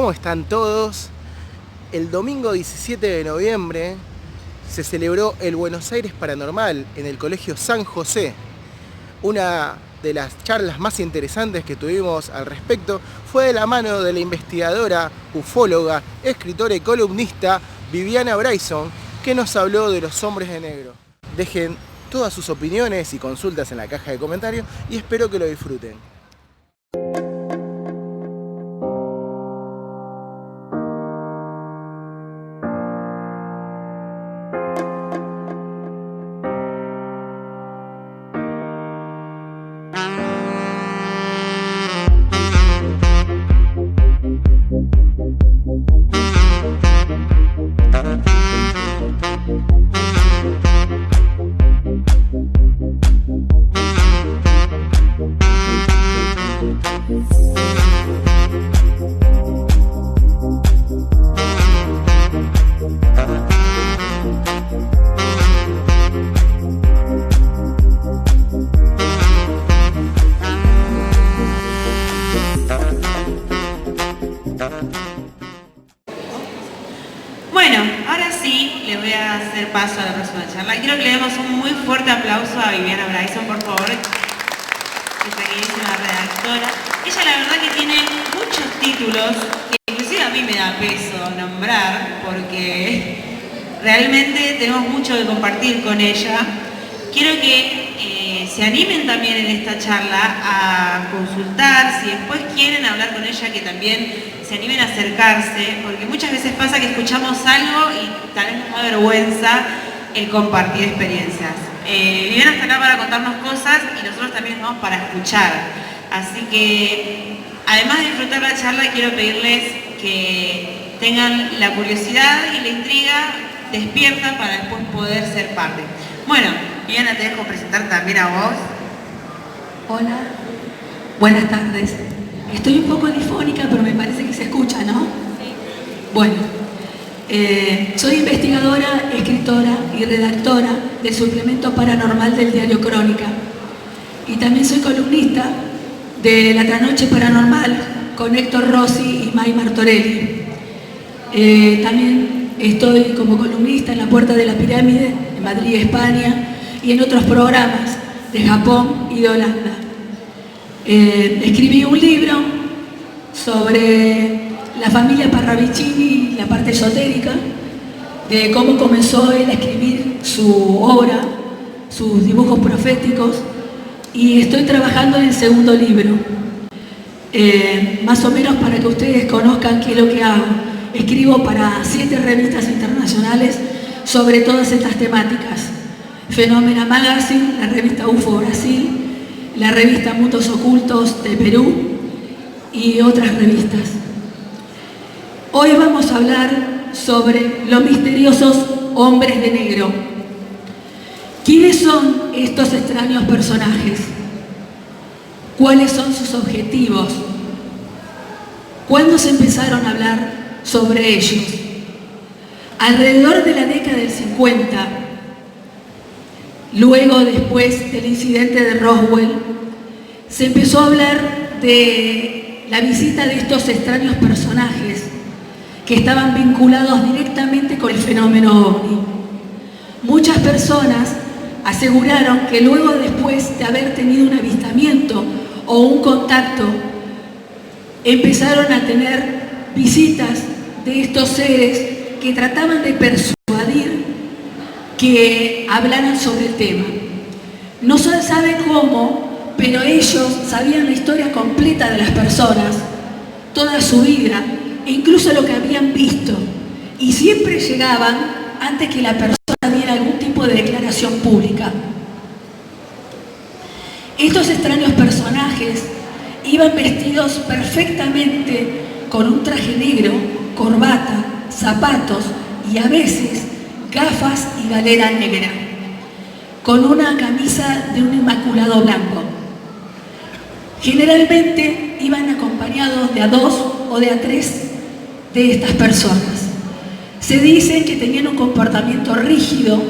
¿Cómo están todos? El domingo 17 de noviembre se celebró el Buenos Aires Paranormal en el Colegio San José. Una de las charlas más interesantes que tuvimos al respecto fue de la mano de la investigadora, ufóloga, escritora y columnista Viviana Bryson, que nos habló de los hombres de negro. Dejen todas sus opiniones y consultas en la caja de comentarios y espero que lo disfruten. Bueno, ahora sí le voy a hacer paso a la próxima charla. Quiero que le demos un muy fuerte aplauso a Viviana Bryson, por favor, nuestra queridísima redactora. Ella la verdad que tiene muchos títulos que inclusive a mí me da peso nombrar porque realmente tenemos mucho que compartir con ella. Quiero que se animen también en esta charla a consultar, si después quieren hablar con ella, que también se animen a acercarse, porque muchas veces pasa que escuchamos algo y tal vez nos da vergüenza el compartir experiencias. Viviana está acá para contarnos cosas y nosotros también estamos para escuchar. Así que, además de disfrutar la charla, quiero pedirles que tengan la curiosidad y la intriga despierta para después poder ser parte. Bueno, Viviana, te dejo presentar también a vos. Hola, buenas tardes. Estoy un poco difónica, pero me parece que se escucha, ¿no? Sí. Bueno, soy investigadora, escritora y redactora del suplemento paranormal del diario Crónica. Y también soy columnista de La Trasnoche Paranormal con Héctor Rossi y May Martorelli. También estoy como columnista en La Puerta de la Pirámide, en Madrid, España, y en otros programas de Japón y de Holanda. Escribí un libro sobre la familia Parravicini, la parte esotérica, de cómo comenzó él a escribir su obra, sus dibujos proféticos, y estoy trabajando en el segundo libro. Más o menos para que ustedes conozcan qué es lo que hago. Escribo para 7 revistas internacionales sobre todas estas temáticas. Fenómena Magazine, la revista UFO Brasil, la revista Mundos Ocultos de Perú y otras revistas. Hoy vamos a hablar sobre los misteriosos hombres de negro. ¿Quiénes son estos extraños personajes? ¿Cuáles son sus objetivos? ¿Cuándo se empezaron a hablar sobre ellos? Alrededor de la década del 50, luego después del incidente de Roswell, se empezó a hablar de la visita de estos extraños personajes que estaban vinculados directamente con el fenómeno OVNI. Muchas personas aseguraron que luego después de haber tenido un avistamiento o un contacto, empezaron a tener visitas de estos seres que trataban de persuadir que hablaran sobre el tema. No se sabe cómo, pero ellos sabían la historia completa de las personas, toda su vida, e incluso lo que habían visto. Y siempre llegaban antes que la persona diera algún tipo de declaración pública. Estos extraños personajes iban vestidos perfectamente con un traje negro, corbata, zapatos y a veces gafas y galera negra, con una camisa de un inmaculado blanco. Generalmente iban acompañados de a 2 o de a 3 de estas personas. Se dice que tenían un comportamiento rígido,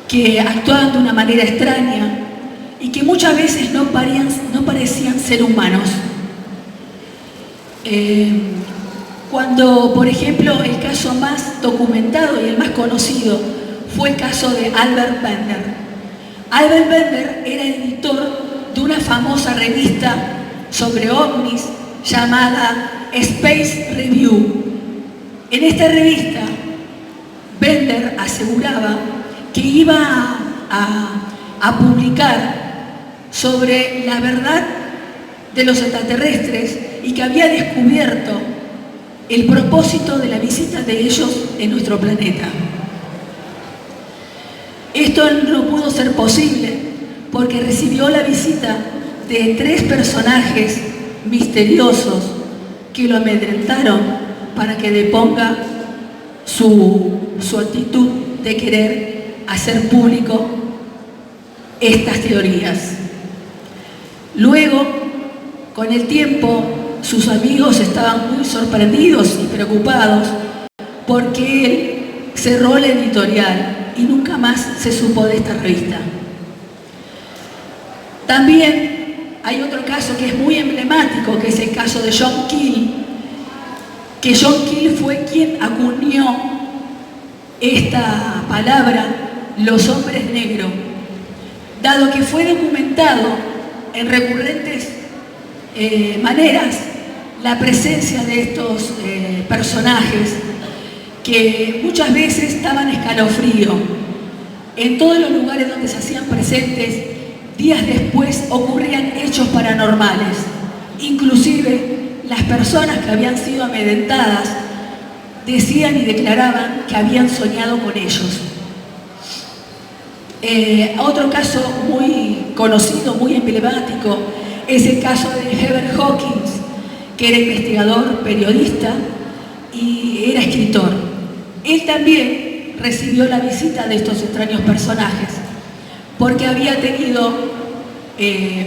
que actuaban de una manera extraña y que muchas veces no parecían ser humanos. cuando, por ejemplo, el caso más documentado y el más conocido fue el caso de Albert Bender. Albert Bender era editor de una famosa revista sobre ovnis llamada Space Review. En esta revista, Bender aseguraba que iba a publicar sobre la verdad de los extraterrestres y que había descubierto el propósito de la visita de ellos en nuestro planeta. Esto no pudo ser posible porque recibió la visita de 3 personajes misteriosos que lo amedrentaron para que deponga su actitud de querer hacer público estas teorías. Luego, con el tiempo, sus amigos estaban muy sorprendidos y preocupados porque él cerró la editorial y nunca más se supo de esta revista. También hay otro caso que es muy emblemático, que es el caso de John Keel, que John Keel fue quien acuñó esta palabra, los hombres negros, dado que fue documentado en recurrentes maneras la presencia de estos personajes que muchas veces daban escalofrío. En todos los lugares donde se hacían presentes, días después ocurrían hechos paranormales. Inclusive las personas que habían sido amedrentadas decían y declaraban que habían soñado con ellos. Otro caso muy conocido, muy emblemático, es el caso de Stephen Hawking, que era investigador, periodista y era escritor. Él también recibió la visita de estos extraños personajes porque había tenido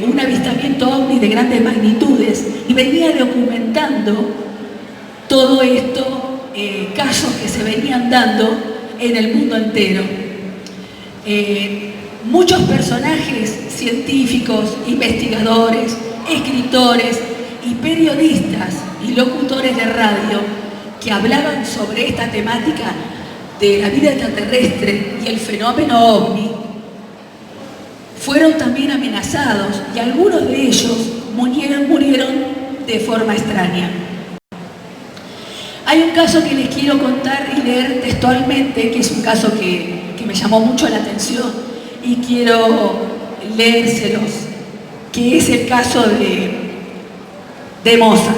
un avistamiento ovni de grandes magnitudes y venía documentando todo esto, casos que se venían dando en el mundo entero. Muchos personajes científicos, investigadores, escritores y periodistas y locutores de radio que hablaban sobre esta temática de la vida extraterrestre y el fenómeno ovni fueron también amenazados y algunos de ellos murieron de forma extraña. Hay un caso que les quiero contar y leer textualmente, que es un caso que me llamó mucho la atención y quiero leérselos, que es el caso de Mozart.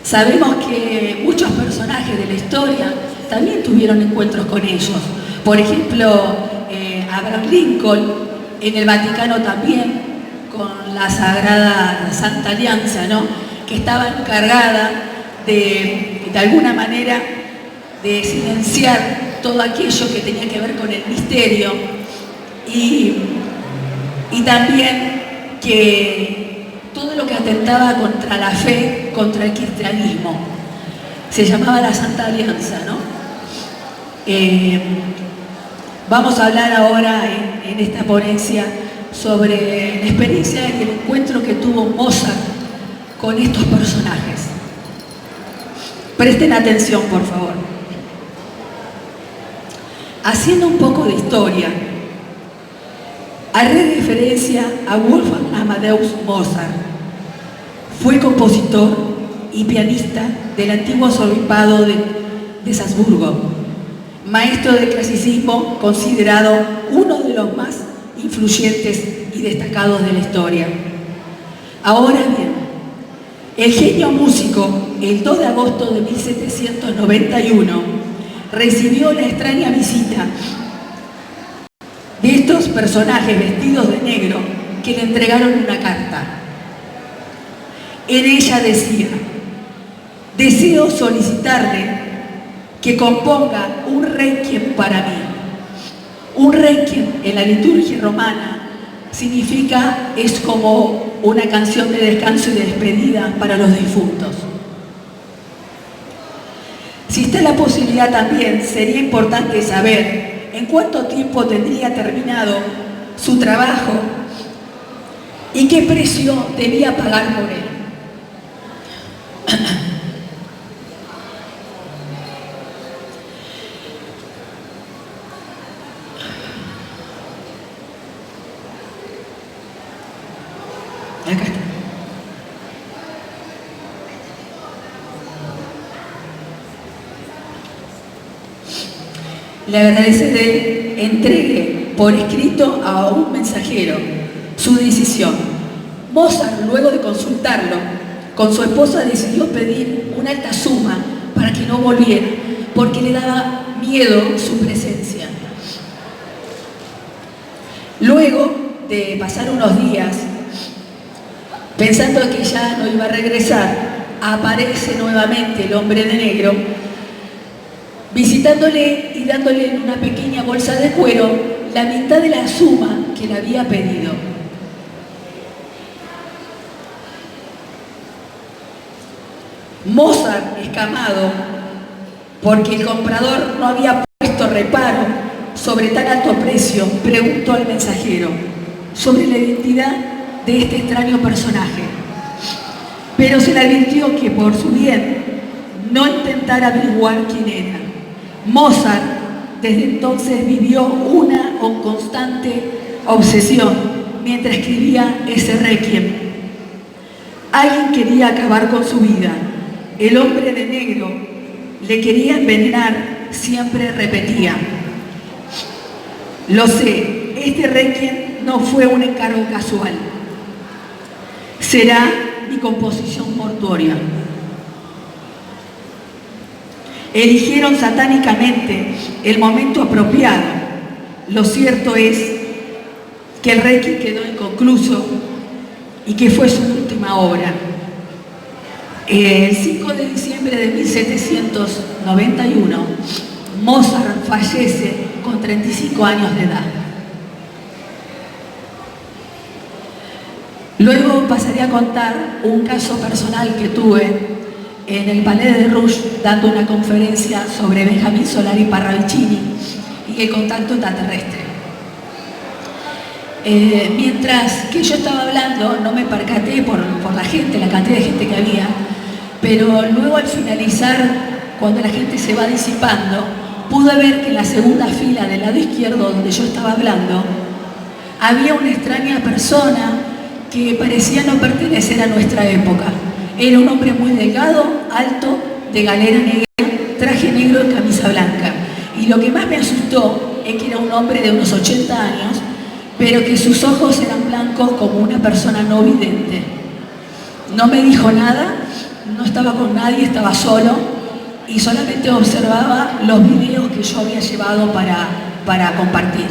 Sabemos que muchos personajes de la historia también tuvieron encuentros con ellos. Por ejemplo, Abraham Lincoln, en el Vaticano también, con la Sagrada Santa Alianza, ¿no?, que estaba encargada de alguna manera, de silenciar todo aquello que tenía que ver con el misterio y también que todo lo que atentaba contra la fe, contra el cristianismo. Se llamaba la Santa Alianza, ¿no? Vamos a hablar ahora en esta ponencia sobre la experiencia y el encuentro que tuvo Mozart con estos personajes. Presten atención, por favor. Haciendo un poco de historia, haré referencia a Wolfgang Amadeus Mozart. Fue compositor y pianista del antiguo arzobispado de Salzburgo, maestro del clasicismo, considerado uno de los más influyentes y destacados de la historia. Ahora bien, el genio músico, el 2 de agosto de 1791, recibió la extraña visita de estos personajes vestidos de negro que le entregaron una carta. En ella decía: deseo solicitarle que componga un requiem para mí. Un requiem en la liturgia romana es como una canción de descanso y de despedida para los difuntos. Si está la posibilidad también, sería importante saber en cuánto tiempo tendría terminado su trabajo y qué precio debía pagar por él. Acá está. Le agradeceré entregue por escrito a un mensajero su decisión. Mozart, luego de consultarlo con su esposa, decidió pedir una alta suma para que no volviera, porque le daba miedo su presencia. Luego de pasar unos días, pensando que ya no iba a regresar, aparece nuevamente el hombre de negro, visitándole y dándole en una pequeña bolsa de cuero la mitad de la suma que le había pedido. Mozart, escamado, porque el comprador no había puesto reparo sobre tan alto precio, preguntó al mensajero sobre la identidad de este extraño personaje, pero se le advirtió que por su bien no intentara averiguar quién era. Mozart desde entonces vivió una constante obsesión mientras escribía ese requiem. Alguien quería acabar con su vida. El hombre de negro le quería envenenar, siempre repetía. Lo sé, este requiem no fue un encargo casual. Será mi composición mortuoria. Eligieron satánicamente el momento apropiado. Lo cierto es que el requiem quedó inconcluso y que fue su última obra. El 5 de diciembre de 1791, Mozart fallece con 35 años de edad. Luego pasaré a contar un caso personal que tuve en el Palais de Rouge, dando una conferencia sobre Benjamin Solari Parravicini y el contacto extraterrestre. Mientras que yo estaba hablando, no me percaté por la gente, la cantidad de gente que había, pero luego al finalizar, cuando la gente se va disipando, pude ver que en la segunda fila del lado izquierdo, donde yo estaba hablando, había una extraña persona que parecía no pertenecer a nuestra época. Era un hombre muy delgado, alto, de galera negra, traje negro y camisa blanca. Y lo que más me asustó es que era un hombre de unos 80 años, pero que sus ojos eran blancos como una persona no vidente. No me dijo nada, no estaba con nadie, estaba solo y solamente observaba los videos que yo había llevado para compartir.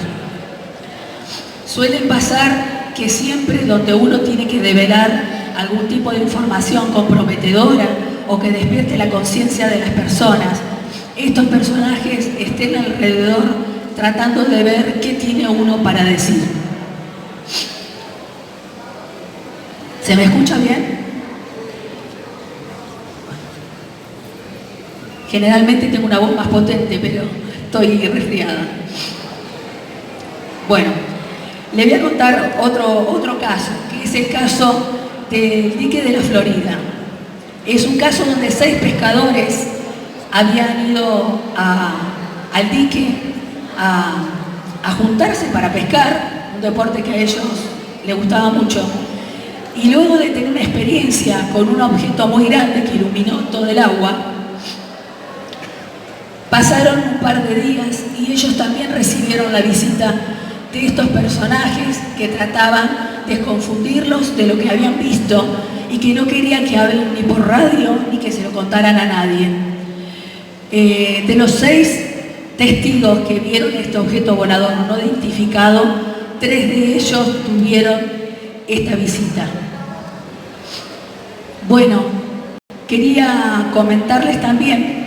Suelen pasar que siempre donde uno tiene que develar algún tipo de información comprometedora o que despierte la conciencia de las personas, estos personajes estén alrededor tratando de ver qué tiene uno para decir. ¿Se me escucha bien? Generalmente tengo una voz más potente, pero estoy resfriada. Bueno, le voy a contar otro caso, que es el caso del dique de la Florida. Es un caso donde 6 pescadores habían ido al dique a juntarse para pescar, un deporte que a ellos les gustaba mucho, y luego de tener una experiencia con un objeto muy grande que iluminó todo el agua, pasaron un par de días y ellos también recibieron la visita de estos personajes que trataban de confundirlos de lo que habían visto y que no querían que hablen ni por radio ni que se lo contaran a nadie. De los 6 testigos que vieron este objeto volador no identificado, 3 de ellos tuvieron esta visita. Bueno, quería comentarles también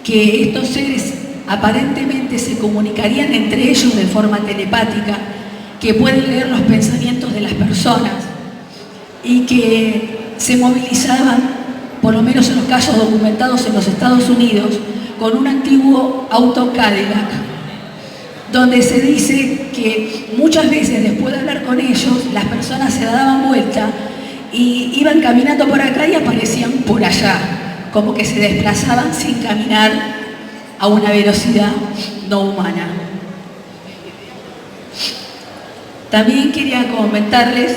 que estos seres aparentemente se comunicarían entre ellos de forma telepática, que pueden leer los pensamientos de las personas y que se movilizaban, por lo menos en los casos documentados en los Estados Unidos, con un antiguo auto Cadillac. donde se dice que muchas veces después de hablar con ellos, las personas se daban vuelta y iban caminando por acá y aparecían por allá, como que se desplazaban sin caminar a una velocidad no humana. También quería comentarles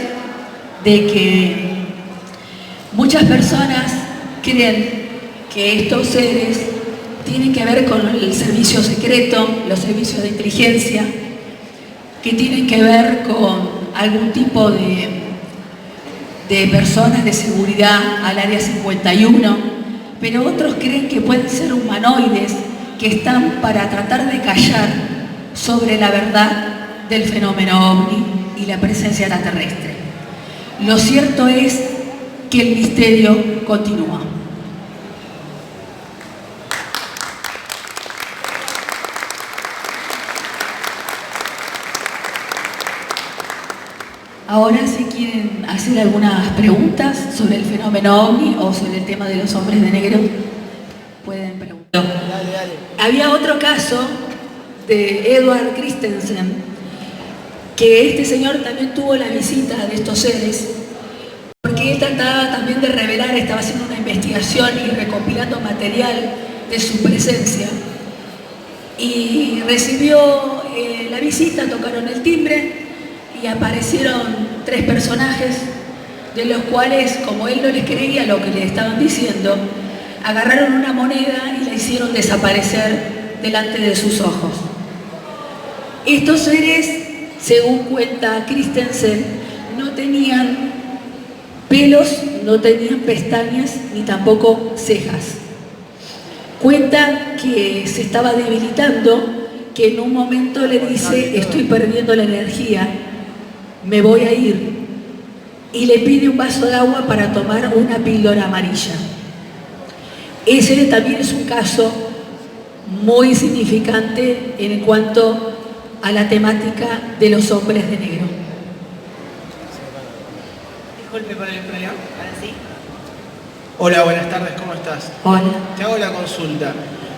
de que muchas personas creen que estos seres tienen que ver con el servicio secreto, los servicios de inteligencia, que tienen que ver con algún tipo de personas de seguridad al área 51, pero otros creen que pueden ser humanoides que están para tratar de callar sobre la verdad del fenómeno ovni y la presencia extraterrestre. Lo cierto es que el misterio continúa. Ahora, si quieren hacer algunas preguntas sobre el fenómeno ovni o sobre el tema de los hombres de negro, pueden preguntar. Dale. Había otro caso de Edward Christensen, que este señor también tuvo la visita de estos seres, porque él trataba también de revelar, estaba haciendo una investigación y recopilando material de su presencia. Y recibió la visita, tocaron el timbre y aparecieron 3 personajes, de los cuales, como él no les creía lo que le estaban diciendo, agarraron una moneda y la hicieron desaparecer delante de sus ojos. Estos seres, según cuenta Christensen, no tenían pelos, no tenían pestañas ni tampoco cejas. Cuenta que se estaba debilitando, que en un momento le dice: estoy perdiendo la energía, me voy a ir, y le pide un vaso de agua para tomar una píldora amarilla. Ese también es un caso muy significante en cuanto a la temática de los hombres de negro. Disculpe por el problema, ahora sí. Hola, buenas tardes, ¿cómo estás? Hola. Te hago la consulta.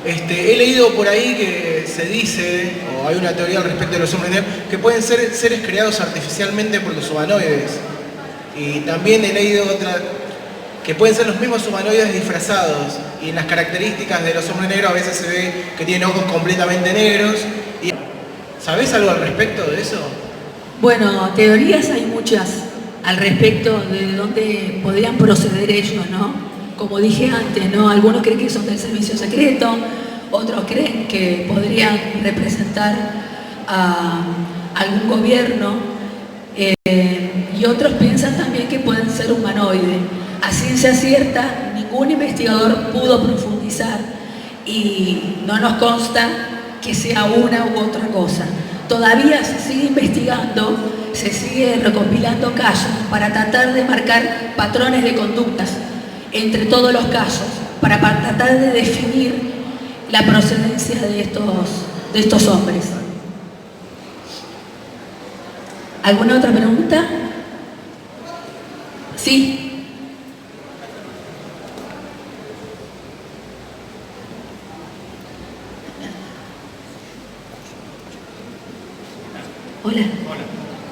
He leído por ahí que se dice, o hay una teoría al respecto de los hombres negros, que pueden ser seres creados artificialmente por los humanoides. Y también he leído otra, que pueden ser los mismos humanoides disfrazados. Y en las características de los hombres negros a veces se ve que tienen ojos completamente negros. ¿Sabés algo al respecto de eso? Bueno, teorías hay muchas al respecto de dónde podrían proceder ellos, ¿no? Como dije antes, ¿no? Algunos creen que son del servicio secreto, otros creen que podrían representar a algún gobierno, y otros piensan también que pueden ser humanoides. A ciencia cierta, ningún investigador pudo profundizar y no nos consta que sea una u otra cosa. Todavía se sigue investigando, se sigue recopilando casos para tratar de marcar patrones de conductas entre todos los casos, para tratar de definir la procedencia de estos hombres. ¿Alguna otra pregunta? Sí. Hola. Hola.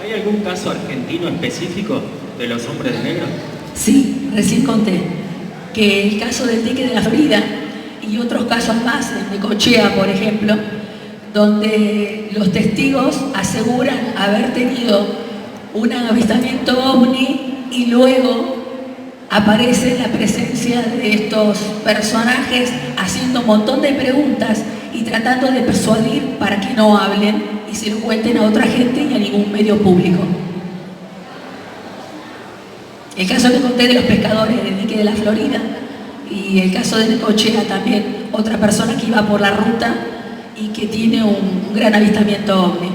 ¿Hay algún caso argentino específico de los hombres de negro? Sí, recién conté que el caso del dique de la Florida y otros casos más, en Necochea, por ejemplo, donde los testigos aseguran haber tenido un avistamiento ovni y luego aparece la presencia de estos personajes haciendo un montón de preguntas y tratando de persuadir para que no hablen y se lo cuenten a otra gente y a ningún medio público. El caso que conté de los pescadores del dique de la Florida y el caso de Necochea también, otra persona que iba por la ruta y que tiene un gran avistamiento ovni.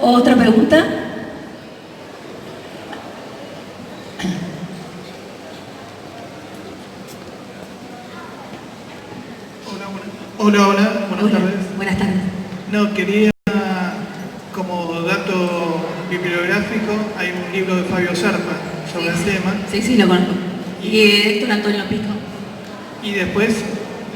¿Otra pregunta? Hola, buenas tardes. Buenas tardes. No, quería, como dato bibliográfico, hay un libro de Fabio Serpa sobre el tema. Sí, lo conozco. Y Héctor Antonio Pico. Y después,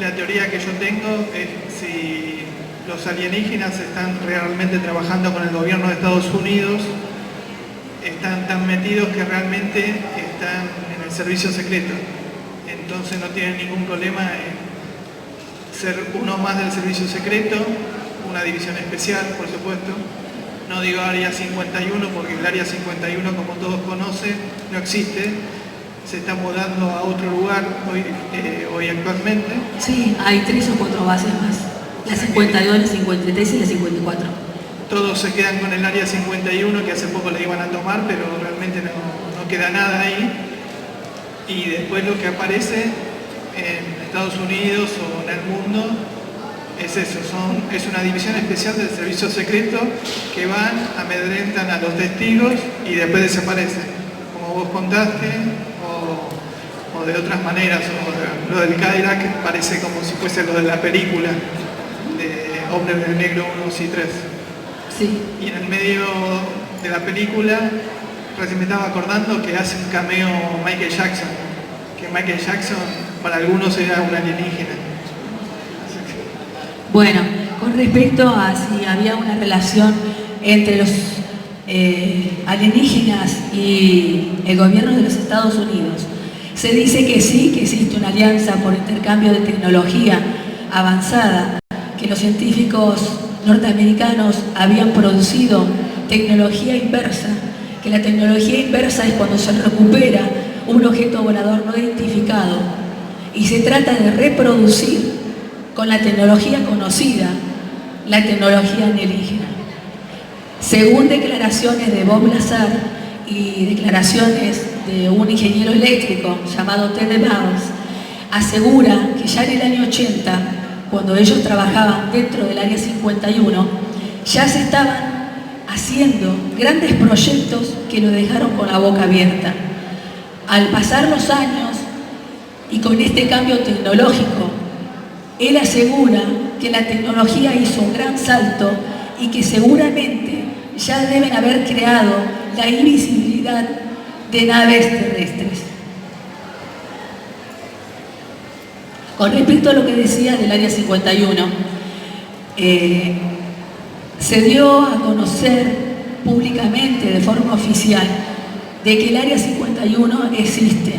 la teoría que yo tengo es si los alienígenas están realmente trabajando con el gobierno de Estados Unidos, están tan metidos que realmente están en el servicio secreto. Entonces no tienen ningún problema en ser uno más del servicio secreto, una división especial, por supuesto. No digo Área 51 porque el Área 51, como todos conocen, no existe. Se está mudando a otro lugar hoy actualmente. Sí, hay 3 o 4 bases más. La 52, la 53 y la 54. Todos se quedan con el Área 51, que hace poco la iban a tomar, pero realmente no queda nada ahí. Y después lo que aparece en Estados Unidos o en el mundo es eso, es una división especial del servicio secreto que van, amedrentan a los testigos y después desaparecen, como vos contaste, o de otras maneras, o lo del Cadillac parece como si fuese lo de la película de Hombre de Negro 1, 2 y 3. Sí. Y en el medio de la película, recién me estaba acordando que hace un cameo Michael Jackson, que Michael Jackson para algunos era un alienígena. Bueno, con respecto a si había una relación entre los alienígenas y el gobierno de los Estados Unidos, se dice que sí, que existe una alianza por intercambio de tecnología avanzada, que los científicos norteamericanos habían producido tecnología inversa, que la tecnología inversa es cuando se recupera un objeto volador no identificado y se trata de reproducir con la tecnología conocida, la tecnología alienígena. Según declaraciones de Bob Lazar y declaraciones de un ingeniero eléctrico llamado Ted Bowles, asegura que ya en el año 80, cuando ellos trabajaban dentro del Área 51, ya se estaban haciendo grandes proyectos que lo dejaron con la boca abierta. Al pasar los años y con este cambio tecnológico, él asegura que la tecnología hizo un gran salto y que seguramente ya deben haber creado la invisibilidad de naves terrestres. Con respecto a lo que decía del Área 51, se dio a conocer públicamente, de forma oficial, de que el Área 51 existe.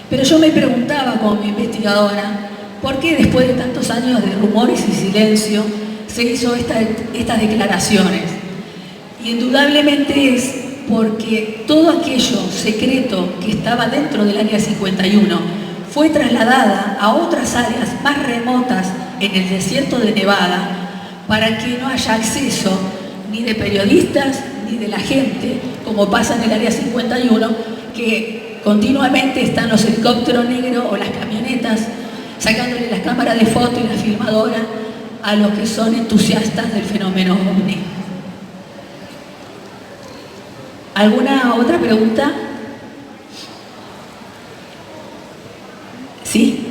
Pero yo me preguntaba como investigadora, ¿por qué después de tantos años de rumores y silencio se hizo estas declaraciones? Y indudablemente es porque todo aquello secreto que estaba dentro del Área 51 fue trasladada a otras áreas más remotas en el desierto de Nevada para que no haya acceso ni de periodistas ni de la gente, como pasa en el Área 51, que continuamente están los helicópteros negros o las camionetas sacándole las cámaras de foto y la filmadora a los que son entusiastas del fenómeno OVNI. ¿Alguna otra pregunta? ¿Sí?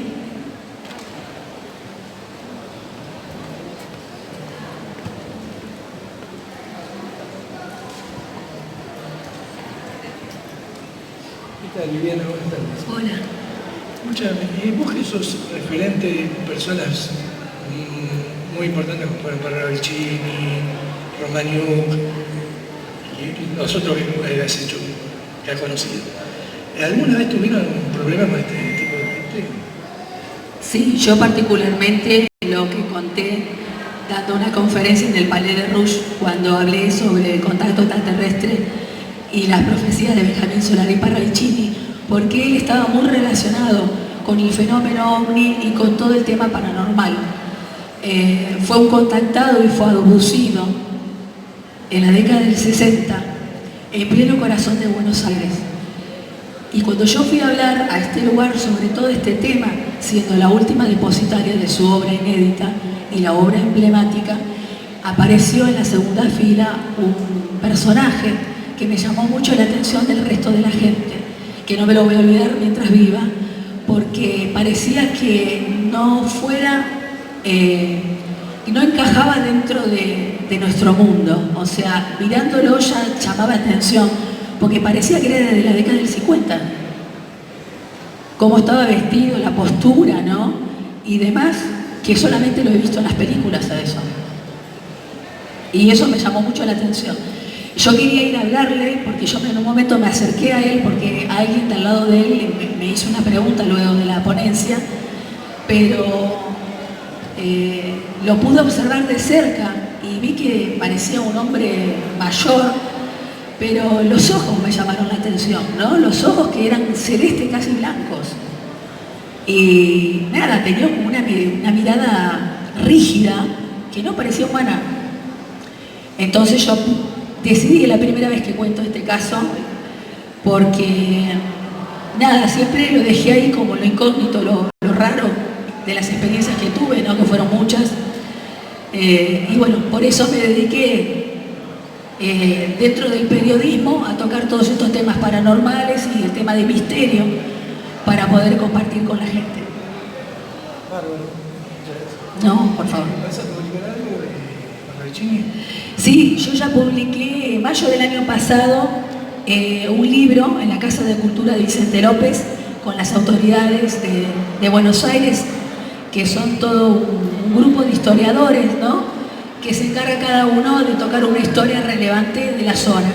¿Qué tal, Viviana? Buenas tardes. Hola. Escúchame, vos que sos referente de personas muy importantes como fueron Parravicini, Romaniuk y los otros que has hecho, que has conocido, ¿alguna vez tuvieron problemas con este tipo de gente? Sí, yo particularmente lo que conté dando una conferencia en el Palais de Rouge cuando hablé sobre el contacto extraterrestre y las profecías de Benjamín Solari Parravicini, porque él estaba muy relacionado con el fenómeno OVNI y con todo el tema paranormal. Fue un contactado y fue abducido en la década del 60, en pleno corazón de Buenos Aires. Y cuando yo fui a hablar a este lugar sobre todo este tema, siendo la última depositaria de su obra inédita y la obra emblemática, apareció en la segunda fila un personaje que me llamó mucho la atención del resto de la gente, que no me lo voy a olvidar mientras viva, porque parecía que no fuera, no encajaba dentro de nuestro mundo. O sea, mirándolo ya llamaba atención, porque parecía que era desde la década del 50. Cómo estaba vestido, la postura, ¿no? Y demás, que solamente lo he visto en las películas a eso. Y eso me llamó mucho la atención. Yo quería ir a hablarle, porque yo en un momento me acerqué a él, porque alguien de al lado de él me hizo una pregunta luego de la ponencia, pero lo pude observar de cerca y vi que parecía un hombre mayor, pero los ojos me llamaron la atención, ¿no? Los ojos que eran celestes, casi blancos. Y nada, tenía como una mirada rígida que no parecía humana. Entonces yo decidí, la primera vez que cuento este caso, porque nada, siempre lo dejé ahí como lo incógnito, lo raro de las experiencias que tuve, ¿no? Que fueron muchas. Y bueno, por eso me dediqué dentro del periodismo a tocar todos estos temas paranormales y el tema de misterio para poder compartir con la gente. No, por favor. ¿Vas a publicar algo de Parravicini? Sí, yo ya publiqué en mayo del año pasado un libro en la Casa de Cultura de Vicente López con las autoridades de Buenos Aires, que son todo un grupo de historiadores, ¿no? Que se encarga cada uno de tocar una historia relevante de la zona.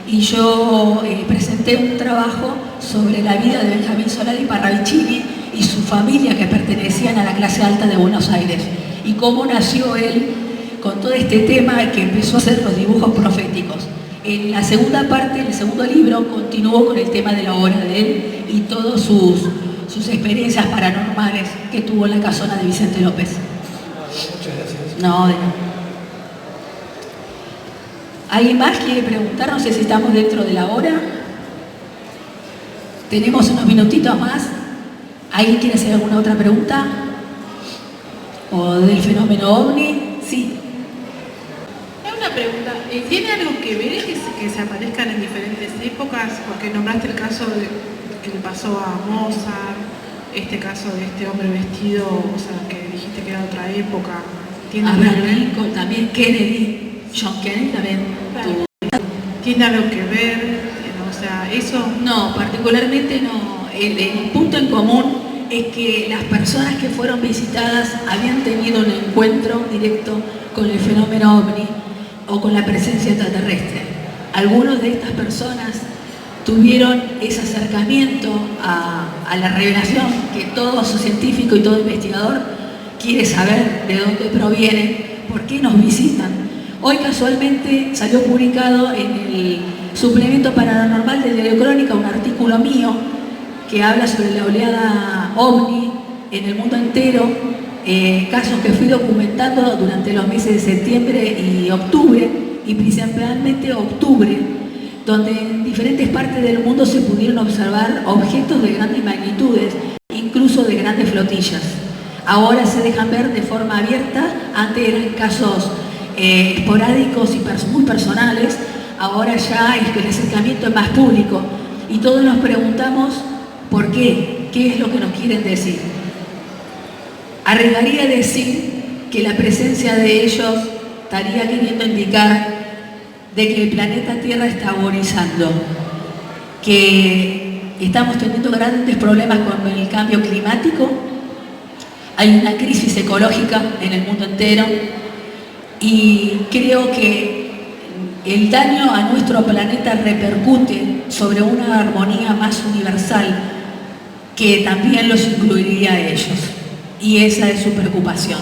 Y yo presenté un trabajo sobre la vida de Benjamín Solari Parravicini y su familia, que pertenecían a la clase alta de Buenos Aires, y cómo nació él con todo este tema que empezó a hacer los dibujos proféticos. En la segunda parte, en el segundo libro, continuó con el tema de la obra de él y todas sus experiencias paranormales que tuvo en la casona de Vicente López. Muchas gracias. No, de nada. ¿Alguien más quiere preguntar? No sé si estamos dentro de la hora. Tenemos unos minutitos más. ¿Alguien quiere hacer alguna otra pregunta? ¿O del fenómeno OVNI? Sí. Una pregunta, ¿tiene algo que ver que se aparezcan en diferentes épocas? Porque nombraste el caso que le pasó a Mozart, este caso de este hombre vestido, o sea, que dijiste que era otra época. ¿Tiene algo que Abraham ver? Lincoln, también Kennedy, John Kennedy también. ¿Tiene algo que ver? O sea, eso... No, particularmente no. El punto en común es que las personas que fueron visitadas habían tenido un encuentro directo con el fenómeno OVNI o con la presencia extraterrestre. Algunos de estas personas tuvieron ese acercamiento a la revelación que todo científico y todo investigador quiere saber de dónde provienen, por qué nos visitan. Hoy casualmente salió publicado en el suplemento paranormal de Diario Crónica un artículo mío que habla sobre la oleada OVNI en el mundo entero, casos que fui documentando durante los meses de septiembre y octubre, y principalmente octubre, donde en diferentes partes del mundo se pudieron observar objetos de grandes magnitudes, incluso de grandes flotillas. Ahora se dejan ver de forma abierta, antes eran casos esporádicos y muy personales, ahora ya el acercamiento es más público y todos nos preguntamos por qué es lo que nos quieren decir. Arriesgaría a decir que la presencia de ellos estaría queriendo indicar de que el planeta Tierra está agonizando, que estamos teniendo grandes problemas con el cambio climático, hay una crisis ecológica en el mundo entero y creo que el daño a nuestro planeta repercute sobre una armonía más universal que también los incluiría a ellos, y esa es su preocupación.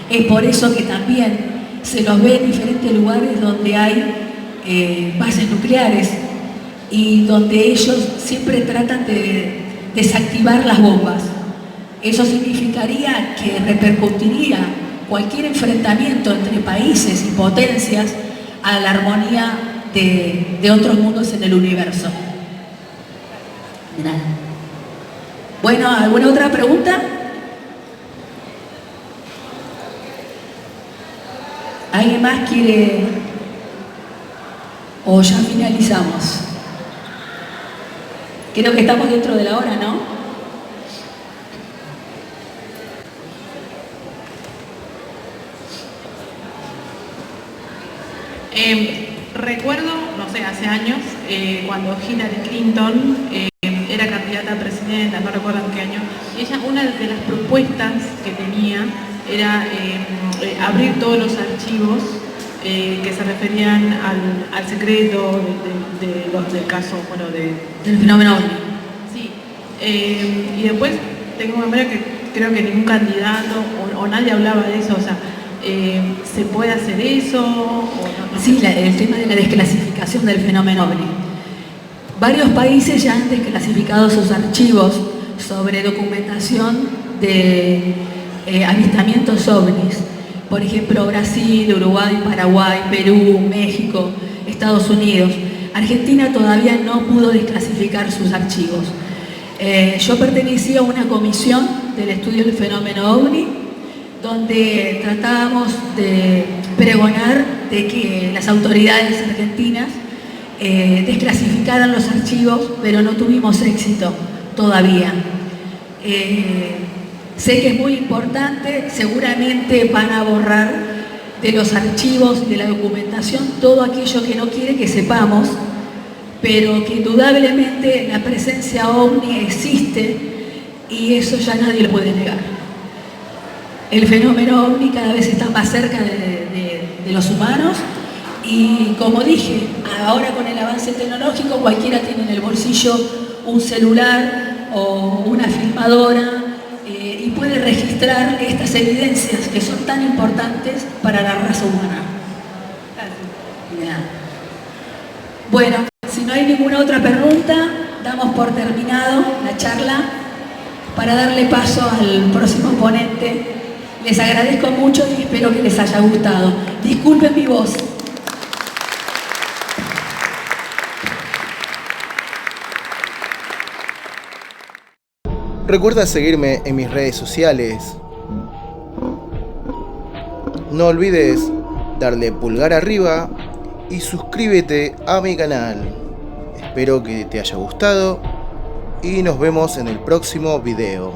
Es por eso que también se los ve en diferentes lugares donde hay bases nucleares y donde ellos siempre tratan de desactivar las bombas. Eso significaría que repercutiría cualquier enfrentamiento entre países y potencias a la armonía de otros mundos en el universo. Nada. Bueno, ¿alguna otra pregunta? ¿Alguien más quiere? ¿O ya finalizamos? Creo que estamos dentro de la hora, ¿no? Recuerdo, no sé, hace años, cuando Hillary Clinton era candidata a presidenta, no recuerdo en qué año, y ella, una de las propuestas que tenía era abrir todos los archivos que se referían al secreto del caso, bueno, del fenómeno OVNI. Sí, y después tengo memoria que creo que ningún candidato o nadie hablaba de eso, o sea, ¿se puede hacer eso? O no? Sí, el tema de la desclasificación del fenómeno OVNI. Varios países ya han desclasificado sus archivos sobre documentación de avistamientos OVNIs. Por ejemplo, Brasil, Uruguay, Paraguay, Perú, México, Estados Unidos. Argentina todavía no pudo desclasificar sus archivos. Yo pertenecía a una comisión del estudio del fenómeno OVNI, donde tratábamos de pregonar de que las autoridades argentinas desclasificaran los archivos, pero no tuvimos éxito todavía. Sé que es muy importante, seguramente van a borrar de los archivos, de la documentación, todo aquello que no quiere que sepamos, pero que indudablemente la presencia OVNI existe y eso ya nadie lo puede negar. El fenómeno OVNI cada vez está más cerca de los humanos y, como dije, ahora con el avance tecnológico cualquiera tiene en el bolsillo un celular o una filmadora y puede registrar estas evidencias que son tan importantes para la raza humana. Bueno, si no hay ninguna otra pregunta, damos por terminado la charla para darle paso al próximo ponente. Les agradezco mucho y espero que les haya gustado. Disculpen mi voz. Recuerda seguirme en mis redes sociales. No olvides darle pulgar arriba y suscríbete a mi canal. Espero que te haya gustado y nos vemos en el próximo video.